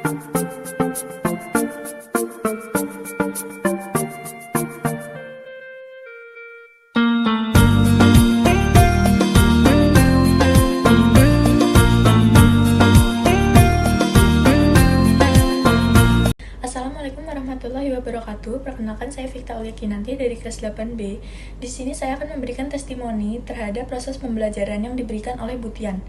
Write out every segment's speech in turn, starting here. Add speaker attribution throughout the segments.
Speaker 1: Assalamualaikum warahmatullahi wabarakatuh. Perkenalkan, saya Vikta Aulia Kinanti dari kelas 8B. Di sini saya akan memberikan testimoni terhadap proses pembelajaran yang diberikan oleh Bu Tian.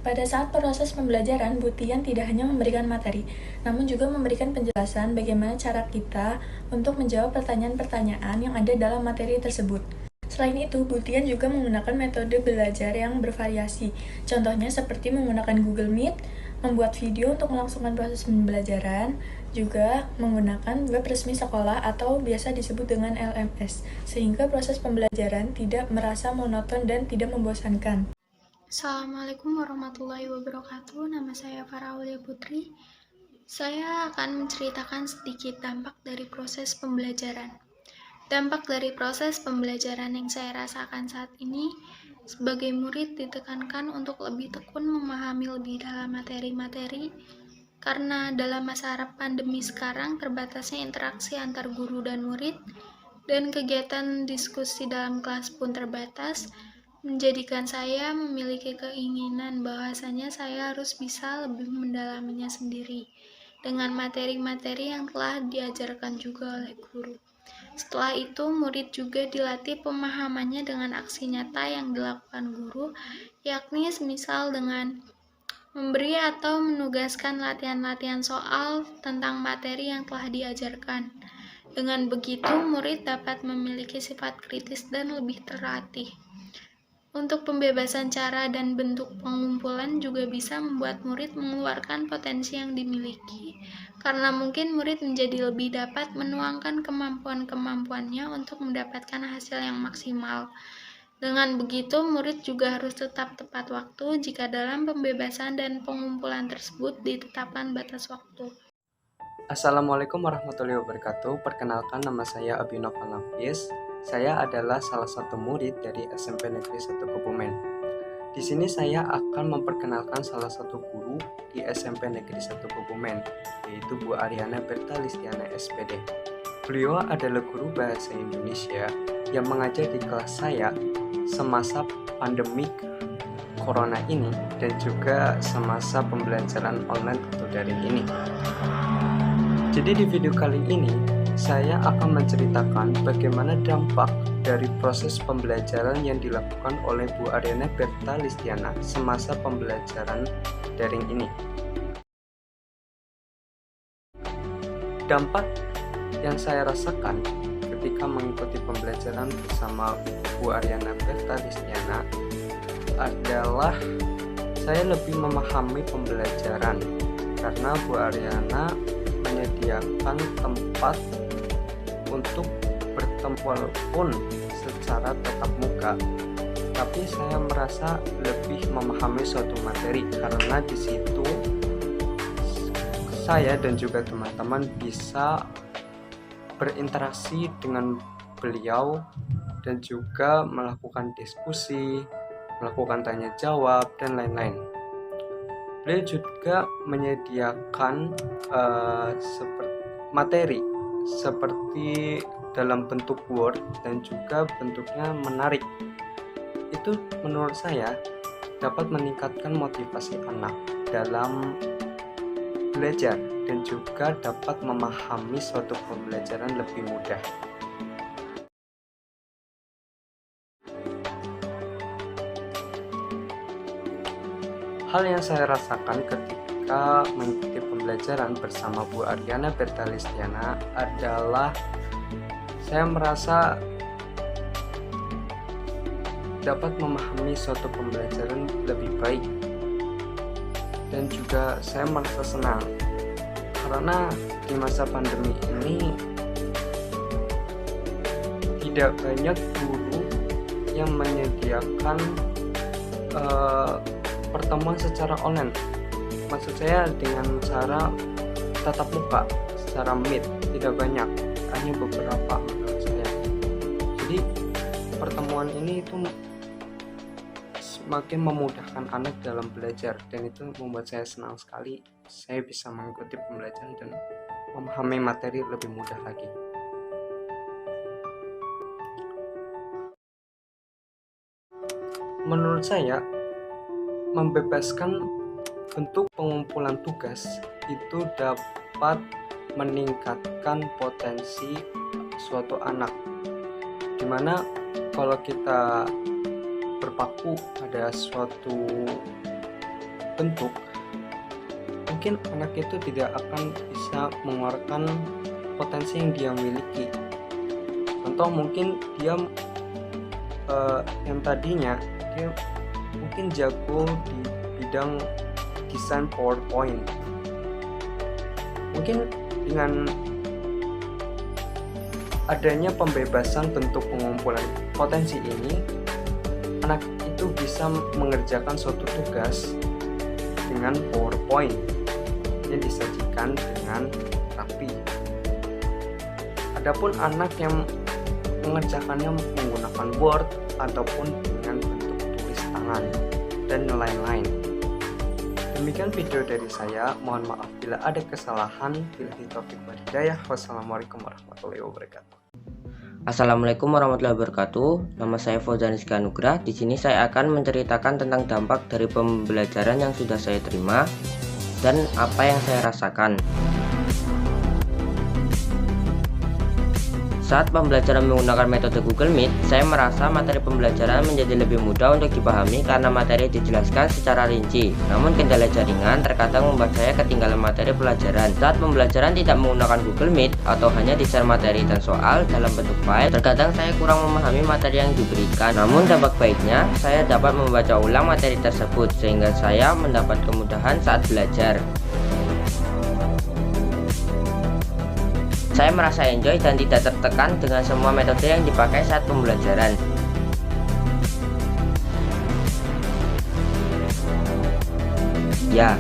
Speaker 1: Pada saat proses pembelajaran, Bu Tian tidak hanya memberikan materi, namun juga memberikan penjelasan bagaimana cara kita untuk menjawab pertanyaan-pertanyaan yang ada dalam materi tersebut. Selain itu, Bu Tian juga menggunakan metode belajar yang bervariasi. Contohnya seperti menggunakan Google Meet, membuat video untuk melangsungkan proses pembelajaran, juga menggunakan web resmi sekolah atau biasa disebut dengan LMS, sehingga proses pembelajaran tidak merasa monoton dan tidak membosankan.
Speaker 2: Assalamualaikum warahmatullahi wabarakatuh. Nama saya Farah Aulia Putri. Saya akan menceritakan sedikit dampak dari proses pembelajaran. Dampak dari proses pembelajaran yang saya rasakan saat ini, sebagai murid ditekankan untuk lebih tekun memahami lebih dalam materi-materi, karena dalam masa pandemi sekarang terbatasnya interaksi antar guru dan murid, dan kegiatan diskusi dalam kelas pun terbatas, menjadikan saya memiliki keinginan bahwasanya saya harus bisa lebih mendalaminya sendiri dengan materi-materi yang telah diajarkan juga oleh guru. Setelah itu, murid juga dilatih pemahamannya dengan aksi nyata yang dilakukan guru, yakni semisal dengan memberi atau menugaskan latihan-latihan soal tentang materi yang telah diajarkan. Dengan begitu, murid dapat memiliki sifat kritis dan lebih terlatih. Untuk pembebasan cara dan bentuk pengumpulan juga bisa membuat murid mengeluarkan potensi yang dimiliki, karena mungkin murid menjadi lebih dapat menuangkan kemampuan-kemampuannya untuk mendapatkan hasil yang maksimal. Dengan begitu, murid juga harus tetap tepat waktu jika dalam pembebasan dan pengumpulan tersebut ditetapkan batas waktu.
Speaker 3: Assalamualaikum warahmatullahi wabarakatuh. Perkenalkan, nama saya Abhinav Nafis. Saya adalah salah satu murid dari SMP Negeri 1 Kebumen. Di sini saya akan memperkenalkan salah satu guru di SMP Negeri 1 Kebumen, yaitu Bu Ariana Bertalistiana SPD. Beliau adalah guru bahasa Indonesia yang mengajar di kelas saya semasa pandemik corona ini dan juga semasa pembelajaran online atau daring ini. Jadi di video kali ini saya akan menceritakan bagaimana dampak dari proses pembelajaran yang dilakukan oleh Bu Ariana Bertalistiana semasa pembelajaran daring ini. Dampak yang saya rasakan ketika mengikuti pembelajaran bersama Bu Ariana Bertalistiana adalah saya lebih memahami pembelajaran karena Bu Ariana menyediakan tempat untuk bertemu walaupun secara tatap muka, tapi saya merasa lebih memahami suatu materi karena di situ saya dan juga teman-teman bisa berinteraksi dengan beliau dan juga melakukan diskusi, melakukan tanya jawab dan lain-lain. Beliau juga menyediakan materi seperti dalam bentuk Word dan juga bentuknya menarik. Itu menurut saya dapat meningkatkan motivasi anak dalam belajar dan juga dapat memahami suatu pembelajaran lebih mudah. Hal yang saya rasakan ketika mengikuti pembelajaran bersama Bu Ariana Bertalistiana adalah saya merasa dapat memahami suatu pembelajaran lebih baik dan juga saya merasa senang karena di masa pandemi ini tidak banyak guru yang menyediakan pertemuan secara online. Maksud saya dengan cara tatap muka secara meet, tidak banyak, hanya beberapa menurut saya. Jadi pertemuan ini itu semakin memudahkan anak dalam belajar dan itu membuat saya senang sekali saya bisa mengikuti pembelajaran dan memahami materi lebih mudah lagi. Menurut saya, membebaskan bentuk pengumpulan tugas itu dapat meningkatkan potensi suatu anak, dimana kalau kita berpaku pada suatu bentuk, mungkin anak itu tidak akan bisa mengeluarkan potensi yang dia miliki. Contoh, mungkin dia yang tadinya dia mungkin jago di bidang desain PowerPoint, mungkin dengan adanya pembebasan bentuk pengumpulan potensi ini, anak itu bisa mengerjakan suatu tugas dengan PowerPoint yang disajikan dengan rapi. Adapun anak yang mengerjakannya menggunakan Word ataupun dengan bentuk tulis tangan dan lain-lain. Demikian video dari saya. Mohon maaf bila ada kesalahan. Billahi taufiq wal hidayah. Wassalamualaikum warahmatullahi wabarakatuh.
Speaker 4: Assalamualaikum warahmatullahi wabarakatuh. Nama saya Fauzan Rizky Anugrah. Di sini saya akan menceritakan tentang dampak dari pembelajaran yang sudah saya terima dan apa yang saya rasakan. Saat pembelajaran menggunakan metode Google Meet, saya merasa materi pembelajaran menjadi lebih mudah untuk dipahami karena materi dijelaskan secara rinci. Namun kendala jaringan terkadang membuat saya ketinggalan materi pelajaran. Saat pembelajaran tidak menggunakan Google Meet atau hanya di-share materi dan soal dalam bentuk file, terkadang saya kurang memahami materi yang diberikan. Namun dampak baiknya, saya dapat membaca ulang materi tersebut sehingga saya mendapat kemudahan saat belajar. Saya merasa enjoy dan tidak tertekan dengan semua metode yang dipakai saat pembelajaran. Ya,